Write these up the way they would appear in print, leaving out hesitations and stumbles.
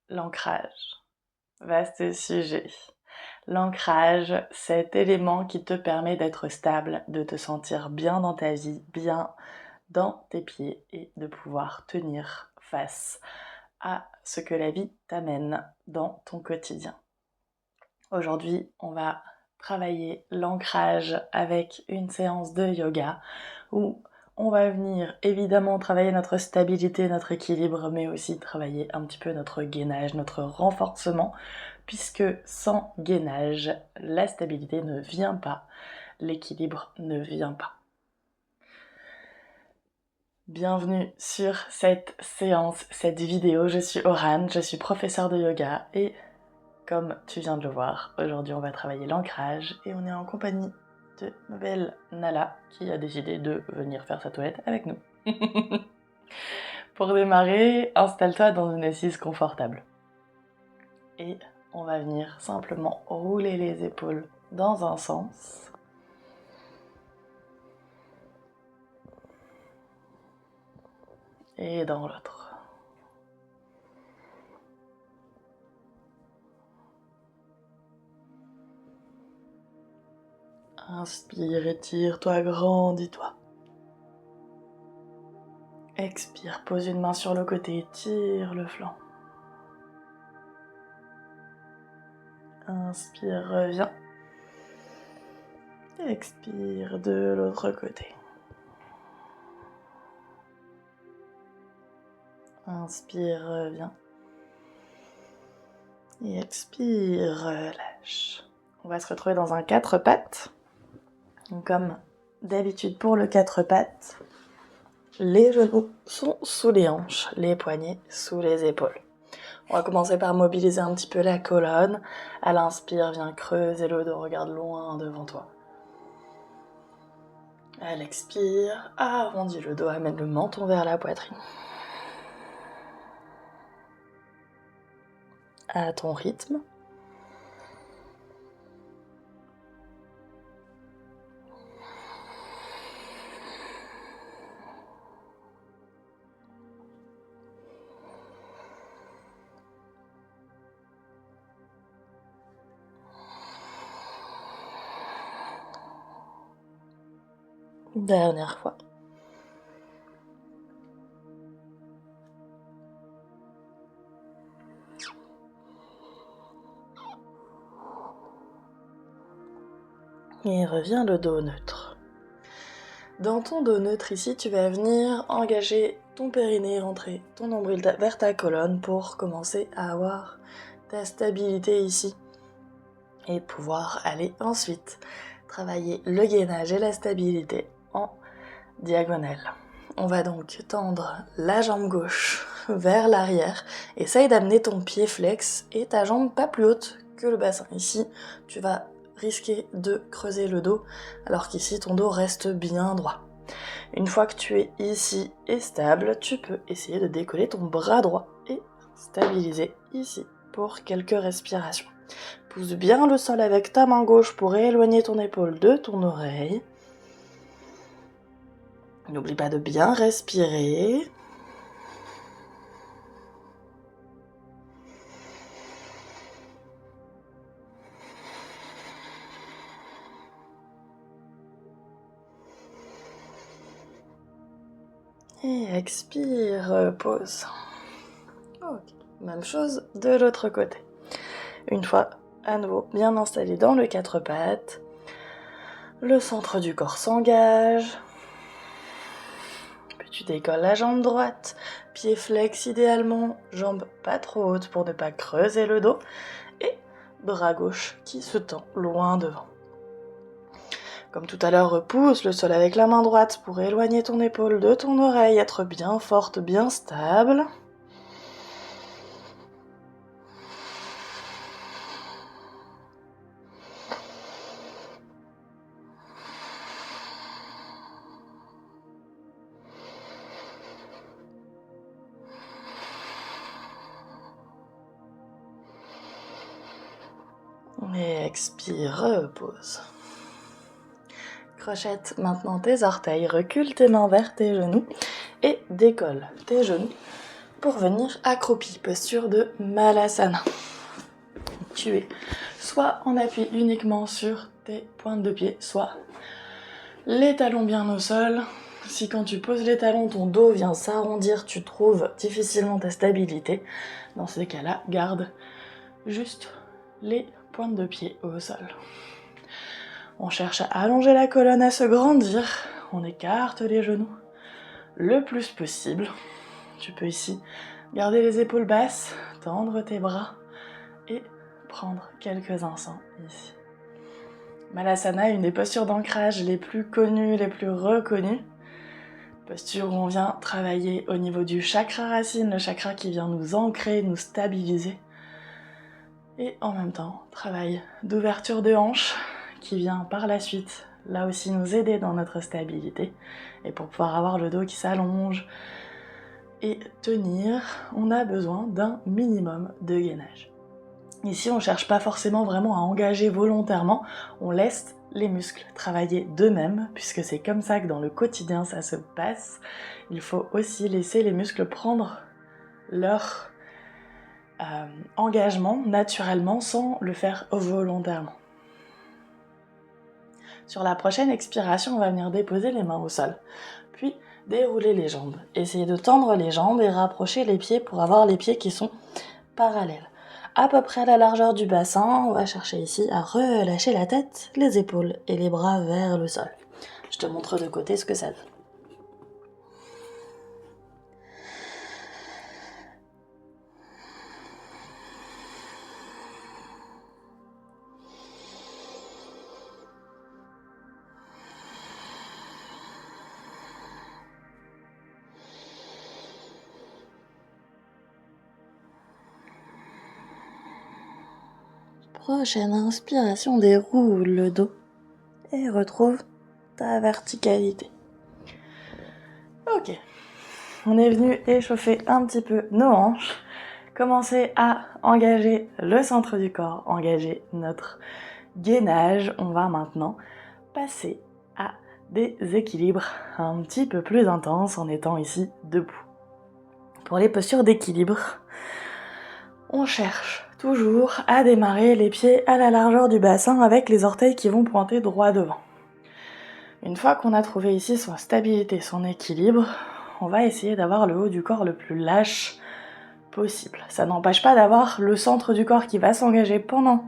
L'ancrage, vaste sujet. L'ancrage, cet élément qui te permet d'être stable, de te sentir bien dans ta vie, bien dans tes pieds et de pouvoir tenir face à ce que la vie t'amène dans ton quotidien. Aujourd'hui, on va travailler l'ancrage avec une séance de yoga où on va venir évidemment travailler notre stabilité, notre équilibre, mais aussi travailler un petit peu notre gainage, notre renforcement, puisque sans gainage, la stabilité ne vient pas, l'équilibre ne vient pas. Bienvenue sur cette séance, cette vidéo. Je suis Orane, je suis professeure de yoga et comme tu viens de le voir, aujourd'hui on va travailler l'ancrage et on est en compagnie de ma belle Nala qui a décidé de venir faire sa toilette avec nous. Pour démarrer, installe-toi dans une assise confortable. Et on va venir simplement rouler les épaules dans un sens. Et dans l'autre. Inspire, étire-toi, grandis-toi. Expire, pose une main sur le côté, tire le flanc. Inspire, reviens. Expire de l'autre côté. Inspire, reviens. Et expire, relâche. On va se retrouver dans un 4 pattes. Donc, comme d'habitude pour le 4 pattes, les genoux sont sous les hanches, les poignets sous les épaules. On va commencer par mobiliser un petit peu la colonne. À l'inspire, viens creuser le dos, regarde loin devant toi. À l'expire, arrondis le dos, amène le menton vers la poitrine. À ton rythme. Dernière fois. Et reviens le dos neutre. Dans ton dos neutre ici, tu vas venir engager ton périnée, rentrer ton nombril vers ta colonne pour commencer à avoir ta stabilité ici. Et pouvoir aller ensuite travailler le gainage et la stabilité en diagonale. On va donc tendre la jambe gauche vers l'arrière. Essaye d'amener ton pied flex et ta jambe pas plus haute que le bassin. Ici, tu vas risquer de creuser le dos, alors qu'ici, ton dos reste bien droit. Une fois que tu es ici et stable, tu peux essayer de décoller ton bras droit et stabiliser ici pour quelques respirations. Pousse bien le sol avec ta main gauche pour éloigner ton épaule de ton oreille. N'oublie pas de bien respirer. Et expire, pause. Ok, même chose de l'autre côté. Une fois à nouveau bien installé dans le 4 pattes, le centre du corps s'engage. Puis tu décolles la jambe droite, pied flex idéalement, jambe pas trop haute pour ne pas creuser le dos, et bras gauche qui se tend loin devant. Comme tout à l'heure, repousse le sol avec la main droite pour éloigner ton épaule de ton oreille, être bien forte, bien stable. Et expire, repose. Crochette maintenant tes orteils, recule tes mains vers tes genoux et décolle tes genoux pour venir accroupi, posture de Malasana. Tu es soit en appui uniquement sur tes pointes de pied, soit les talons bien au sol. Si quand tu poses les talons, ton dos vient s'arrondir, tu trouves difficilement ta stabilité, dans ces cas-là, garde juste les pointes de pied au sol. On cherche à allonger la colonne, à se grandir. On écarte les genoux le plus possible. Tu peux ici garder les épaules basses, tendre tes bras et prendre quelques instants ici. Malasana est une des postures d'ancrage les plus connues, les plus reconnues. Posture où on vient travailler au niveau du chakra racine, le chakra qui vient nous ancrer, nous stabiliser. Et en même temps, travail d'ouverture de hanche qui vient par la suite, là aussi, nous aider dans notre stabilité. Et pour pouvoir avoir le dos qui s'allonge et tenir, on a besoin d'un minimum de gainage. Ici, on ne cherche pas forcément vraiment à engager volontairement, on laisse les muscles travailler d'eux-mêmes, puisque c'est comme ça que dans le quotidien ça se passe. Il faut aussi laisser les muscles prendre leur engagement naturellement sans le faire volontairement. Sur la prochaine expiration, on va venir déposer les mains au sol, puis dérouler les jambes. Essayez de tendre les jambes et rapprocher les pieds pour avoir les pieds qui sont parallèles. À peu près à la largeur du bassin, on va chercher ici à relâcher la tête, les épaules et les bras vers le sol. Je te montre de côté ce que ça donne. Prochaine inspiration, déroule le dos et retrouve ta verticalité. Ok, on est venu échauffer un petit peu nos hanches, commencer à engager le centre du corps, engager notre gainage. On va maintenant passer à des équilibres un petit peu plus intenses en étant ici debout. Pour les postures d'équilibre, on cherche toujours à démarrer les pieds à la largeur du bassin avec les orteils qui vont pointer droit devant. Une fois qu'on a trouvé ici son stabilité, son équilibre, on va essayer d'avoir le haut du corps le plus lâche possible. Ça n'empêche pas d'avoir le centre du corps qui va s'engager pendant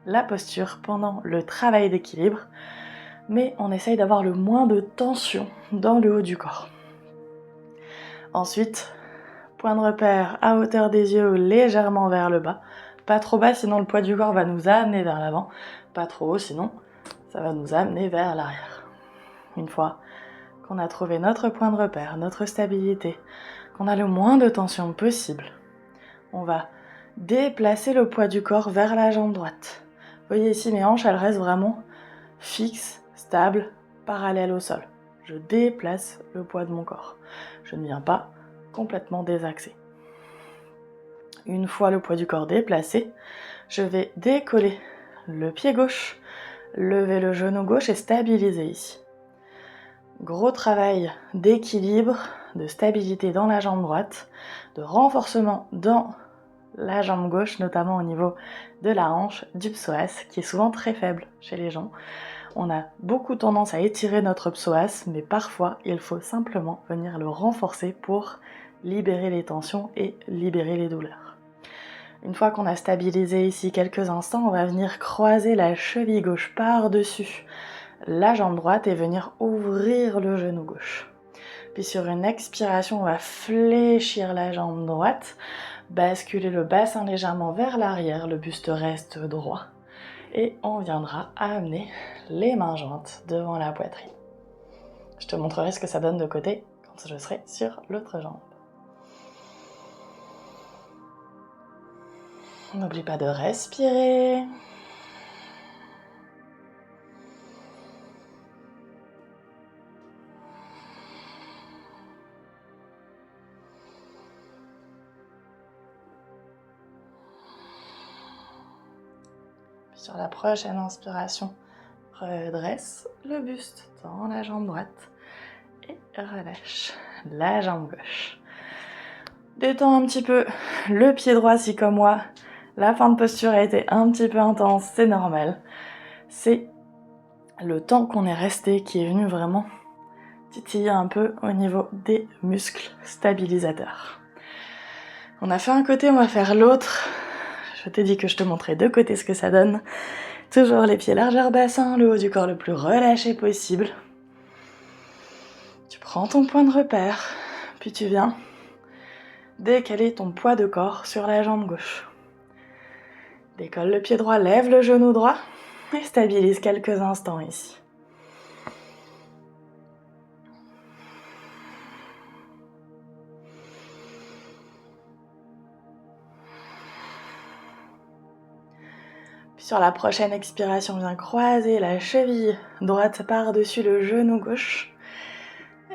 la posture, pendant le travail d'équilibre, mais on essaye d'avoir le moins de tension dans le haut du corps. Ensuite, point de repère à hauteur des yeux, légèrement vers le bas. Pas trop bas, sinon le poids du corps va nous amener vers l'avant. Pas trop haut, sinon ça va nous amener vers l'arrière. Une fois qu'on a trouvé notre point de repère, notre stabilité, qu'on a le moins de tension possible, on va déplacer le poids du corps vers la jambe droite. Vous voyez ici, mes hanches, elles restent vraiment fixes, stables, parallèles au sol. Je déplace le poids de mon corps. Je ne viens pas complètement désaxé. Une fois le poids du corps déplacé, je vais décoller le pied gauche, lever le genou gauche et stabiliser ici. Gros travail d'équilibre, de stabilité dans la jambe droite, de renforcement dans la jambe gauche, notamment au niveau de la hanche, du psoas, qui est souvent très faible chez les gens. On a beaucoup tendance à étirer notre psoas, mais parfois il faut simplement venir le renforcer pour libérer les tensions et libérer les douleurs. Une fois qu'on a stabilisé ici quelques instants, on va venir croiser la cheville gauche par-dessus la jambe droite et venir ouvrir le genou gauche. Puis sur une expiration, on va fléchir la jambe droite, basculer le bassin légèrement vers l'arrière, le buste reste droit. Et on viendra amener les mains jointes devant la poitrine. Je te montrerai ce que ça donne de côté quand je serai sur l'autre jambe. N'oublie pas de respirer. Sur la prochaine inspiration, redresse le buste dans la jambe droite et relâche la jambe gauche. Détends un petit peu le pied droit si comme moi, la fin de posture a été un petit peu intense, c'est normal. C'est le temps qu'on est resté qui est venu vraiment titiller un peu au niveau des muscles stabilisateurs. On a fait un côté, on va faire l'autre. Je t'ai dit que je te montrais de côté ce que ça donne. Toujours les pieds largeur bassin, le haut du corps le plus relâché possible. Tu prends ton point de repère, puis tu viens décaler ton poids de corps sur la jambe gauche. Décolle le pied droit, lève le genou droit et stabilise quelques instants ici. Puis sur la prochaine expiration, viens croiser la cheville droite par-dessus le genou gauche.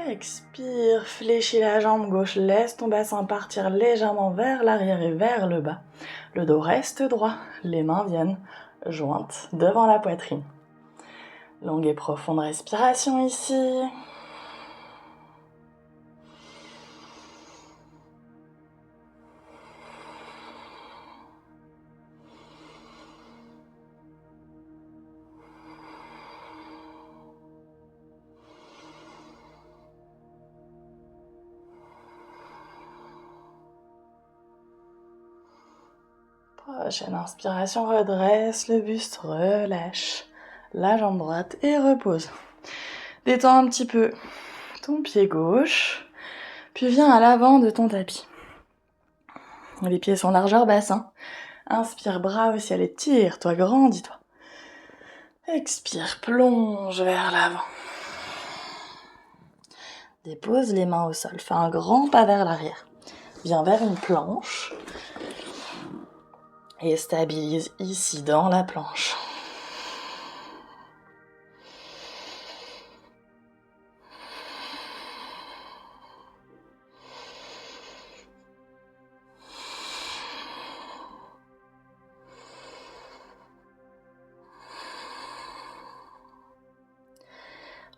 Expire, fléchis la jambe gauche, laisse ton bassin partir légèrement vers l'arrière et vers le bas. Le dos reste droit, les mains viennent jointes devant la poitrine. Longue et profonde respiration ici. Prochaine inspiration, redresse le buste, relâche la jambe droite et repose. Détends un petit peu ton pied gauche, puis viens à l'avant de ton tapis. Les pieds sont largeur bassin. Inspire, bras au ciel, étire-toi, grandis-toi. Expire, plonge vers l'avant. Dépose les mains au sol, fais un grand pas vers l'arrière. Viens vers une planche et stabilise ici dans la planche.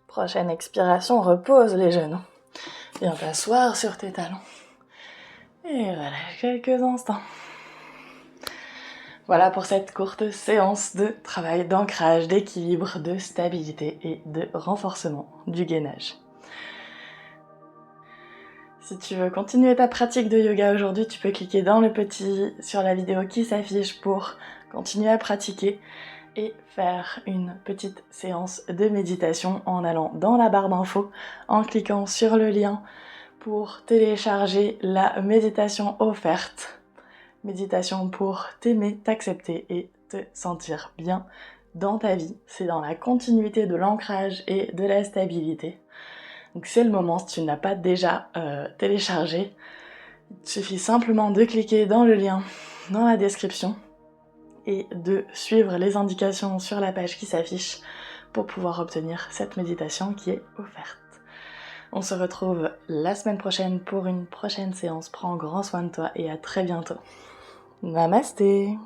Prochaine expiration, repose les genoux. Viens t'asseoir sur tes talons. Et relâche quelques instants. Voilà pour cette courte séance de travail d'ancrage, d'équilibre, de stabilité et de renforcement du gainage. Si tu veux continuer ta pratique de yoga aujourd'hui, tu peux cliquer dans le petit sur la vidéo qui s'affiche pour continuer à pratiquer et faire une petite séance de méditation en allant dans la barre d'infos, en cliquant sur le lien pour télécharger la méditation offerte. Méditation pour t'aimer, t'accepter et te sentir bien dans ta vie. C'est dans la continuité de l'ancrage et de la stabilité. Donc c'est le moment, si tu ne l'as pas déjà téléchargé, il suffit simplement de cliquer dans le lien dans la description et de suivre les indications sur la page qui s'affiche pour pouvoir obtenir cette méditation qui est offerte. On se retrouve la semaine prochaine pour une prochaine séance. Prends grand soin de toi et à très bientôt. Namasté.